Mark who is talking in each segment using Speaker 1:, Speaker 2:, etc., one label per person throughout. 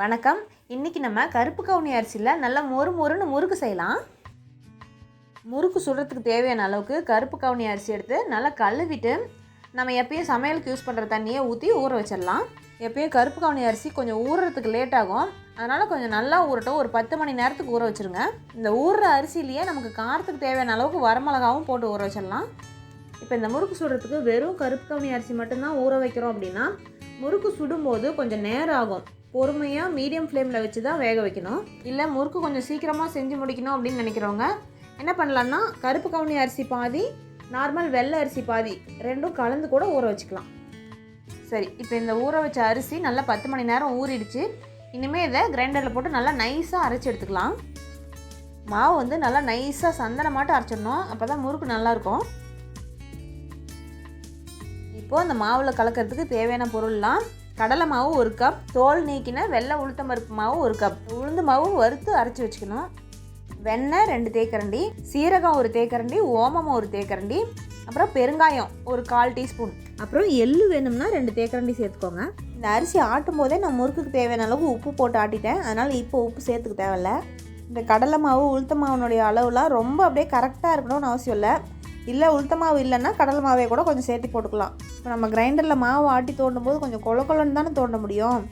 Speaker 1: வணக்கம். இன்றைக்கி நம்ம கருப்பு கவுனி அரிசியில் நல்லா மொறுன்னு முறுக்கு செய்யலாம். முறுக்கு சுடுறதுக்கு தேவையான அளவுக்கு கருப்பு கவுனி அரிசி எடுத்து நல்லா கழுவிட்டு நம்ம எப்பயும் சமையலுக்கு யூஸ் பண்ணுற தண்ணியை ஊற்றி ஊற வச்சிடலாம். எப்பயும் கருப்பு கவுனி அரிசி கொஞ்சம் ஊறுறதுக்கு லேட் ஆகும், அதனால் கொஞ்சம் நல்லா ஊறட்டும். ஒரு 10 மணி நேரத்துக்கு ஊற வச்சுருங்க. இந்த ஊறுற அரிசிலேயே நமக்கு காரத்துக்கு தேவையான அளவுக்கு வரமிளகாவும் போட்டு ஊற வச்சிடலாம். இப்போ இந்த முறுக்கு சுடுறதுக்கு வெறும் கருப்பு கவுனி அரிசி மட்டும்தான் ஊற வைக்கிறோம் அப்படின்னா முறுக்கு சுடும்போது கொஞ்சம் நேரம் ஆகும். பொறுமையாக மீடியம் ஃப்ளேமில் வச்சு தான் வேக வைக்கணும். இல்லை முறுக்கு கொஞ்சம் சீக்கிரமாக செஞ்சு முடிக்கணும் அப்படின்னு நினைக்கிறவங்க என்ன பண்ணலான்னா கருப்பு கவுனி அரிசி பாதி, நார்மல் வெள்ளை அரிசி பாதி ரெண்டும் கலந்து கூட ஊற வச்சுக்கலாம். சரி, இப்போ இந்த ஊற வச்ச அரிசி நல்லா 10 மணி நேரம் ஊறிடுச்சு. இனிமேல் இதை கிரைண்டரில் போட்டு நல்லா நைஸாக அரைச்சி எடுத்துக்கலாம். மாவு வந்து நல்லா நைஸாக சந்தனமாட்டம் அரைச்சிடணும், அப்போ தான் முறுக்கு நல்லாயிருக்கும். இப்போது அந்த மாவில் கலக்கிறதுக்கு தேவையான பொருள்லாம்: கடலை மாவு 1 கப், தோல் நீக்கின வெள்ளை உளுத்தம் பருப்பு மாவு 1 கப், உளுந்து மாவு வறுத்து அரைச்சி வச்சுக்கணும், வெண்ணெய் 2 தேக்கரண்டி, சீரகம் 1 தேக்கரண்டி, ஓமம் 1 தேக்கரண்டி, அப்புறம் பெருங்காயம் ஒரு 1/4 டீஸ்பூன், அப்புறம் எள்ளு வேணும்னா 2 தேக்கரண்டி சேர்த்துக்கோங்க. இந்த அரிசி ஆட்டும் போதே நான் முறுக்குக்கு தேவையான அளவுக்கு உப்பு போட்டு ஆட்டிட்டேன், அதனால் இப்போ உப்பு சேர்த்துக்க தேவையில்ல. இந்த கடலை மாவு உளுத்த மாவுனுடைய அளவுலாம் ரொம்ப அப்படியே கரெக்டாக இருக்கணும்னு அவசியம் இல்லை. இல்லை உளுத்த மாவு இல்லைன்னா கடலை மாவே கூட கொஞ்சம் சேர்த்து போட்டுக்கலாம். இப்போ நம்ம கிரைண்டரில் மாவு ஆட்டி தோண்டும் போது கொஞ்சம் கொலன்னு தானே தோண்ட முடியும்.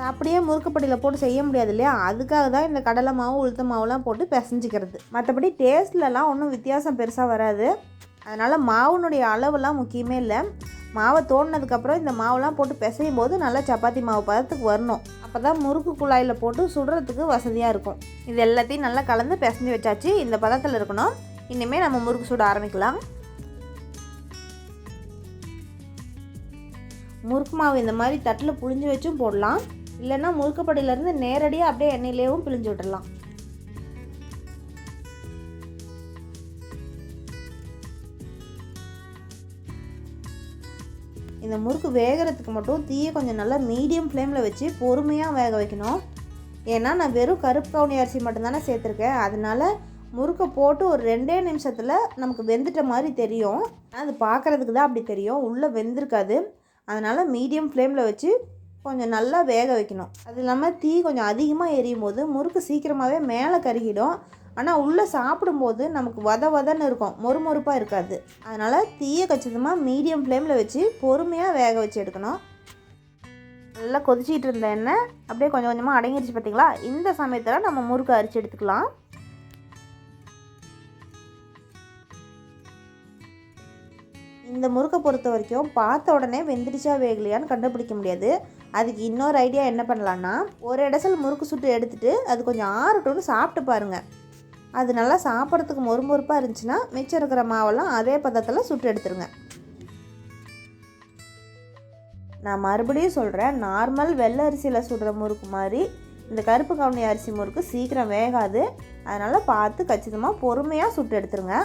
Speaker 1: அப்படியே முறுக்குப்படியில் போட்டு செய்ய முடியாது இல்லையா? அதுக்காக தான் இந்த கடலை மாவு உளுத்த மாவுலாம் போட்டு பிசைஞ்சிக்கிறது. மற்றபடி டேஸ்ட்லலாம் ஒன்றும் வித்தியாசம் பெருசாக வராது. அதனால் மாவுனுடைய அளவுலாம் முக்கியமே இல்லை. மாவை தோண்டினதுக்கப்புறம் இந்த மாவுலாம் போட்டு பிசையும் போது நல்லா சப்பாத்தி மாவு பதத்துக்கு வரணும். அப்போ தான் முறுக்கு குழாயில் போட்டு சுடுறதுக்கு வசதியாக இருக்கும். இது எல்லாத்தையும் நல்லா கலந்து பிசைஞ்சு வச்சாச்சு. இந்த பதத்தில் இருக்கணும். இனிமேல் நம்ம முறுக்கு சுட ஆரம்பிக்கலாம். முறுக்கு மாவு இந்த மாதிரி தட்டில் புழிஞ்சு வச்சும் போடலாம், இல்லைன்னா முறுக்குப்படியிலேருந்து நேரடியாக அப்படியே எண்ணெயிலேயும் பிழிஞ்சு விட்டுடலாம். இந்த முறுக்கு வேகிறதுக்கு மட்டும் தீயை கொஞ்சம் நல்லா மீடியம் ஃப்ளேமில் வச்சு பொறுமையாக வேக வைக்கணும். ஏன்னா நான் வெறும் கருப்பு கவுனி அரிசி மட்டும்தானே சேர்த்துருக்கேன். அதனால் முறுக்கை போட்டு ஒரு 2 நிமிஷத்தில் நமக்கு வெந்துட்ட மாதிரி தெரியும். அது பார்க்குறதுக்கு தான் அப்படி தெரியும், உள்ளே வெந்திருக்காது. அதனால் மீடியம் ஃப்ளேமில் வச்சு கொஞ்சம் நல்லா வேக வைக்கணும். அது இல்லாமல் தீ கொஞ்சம் அதிகமாக எரியும் போது முறுக்கு சீக்கிரமாகவே மேலே கருகிடும். ஆனால் உள்ளே சாப்பிடும்போது நமக்கு வதன்னு இருக்கும், மொறுமொறுப்பாக இருக்காது. அதனால் தீயை கச்சிதமாக மீடியம் ஃப்ளேமில் வச்சு பொறுமையாக வேக வச்சு எடுக்கணும். நல்லா கொதிச்சிட்டு இருந்த எண்ணெய் அப்படியே கொஞ்சம் கொஞ்சமாக அடங்கிடுச்சு பார்த்திங்களா? இந்த சமயத்தில் நம்ம முறுக்கு அரிச்சு எடுத்துக்கலாம். இந்த முறுக்கை பொறுத்த வரைக்கும் பார்த்த உடனே வெந்துடுச்சா வேகலையான்னு கண்டுபிடிக்க முடியாது. அதுக்கு இன்னொரு ஐடியா என்ன பண்ணலான்னா, ஒரு இடசல் முறுக்கு சுட்டு எடுத்துகிட்டு அது கொஞ்சம் ஆறட்டும்னு சாப்பிட்டு பாருங்கள். அது நல்லா சாப்பிட்றதுக்கு மொறுமொறுப்பாக இருந்துச்சுன்னா மிச்சம் இருக்கிற மாவெல்லாம் அதே பதத்தில் சுட்டு எடுத்துருங்க. நான் மறுபடியும் சொல்கிறேன், நார்மல் வெள்ளை அரிசியில் சுடுற முறுக்கு மாதிரி இந்த கருப்பு கவுனி அரிசி முறுக்கு சீக்கிரம் வேகாது. அதனால் பார்த்து கச்சிதமாக பொறுமையாக சுட்டு எடுத்துருங்க.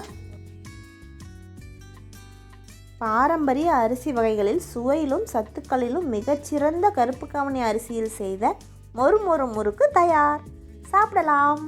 Speaker 1: பாரம்பரிய அரிசி வகைகளில் சுவையிலும் சத்துக்களிலும் மிகச்சிறந்த கருப்பு கவுனி அரிசியில் செய்த மொறு முறுக்கு தயார். சாப்பிடலாம்.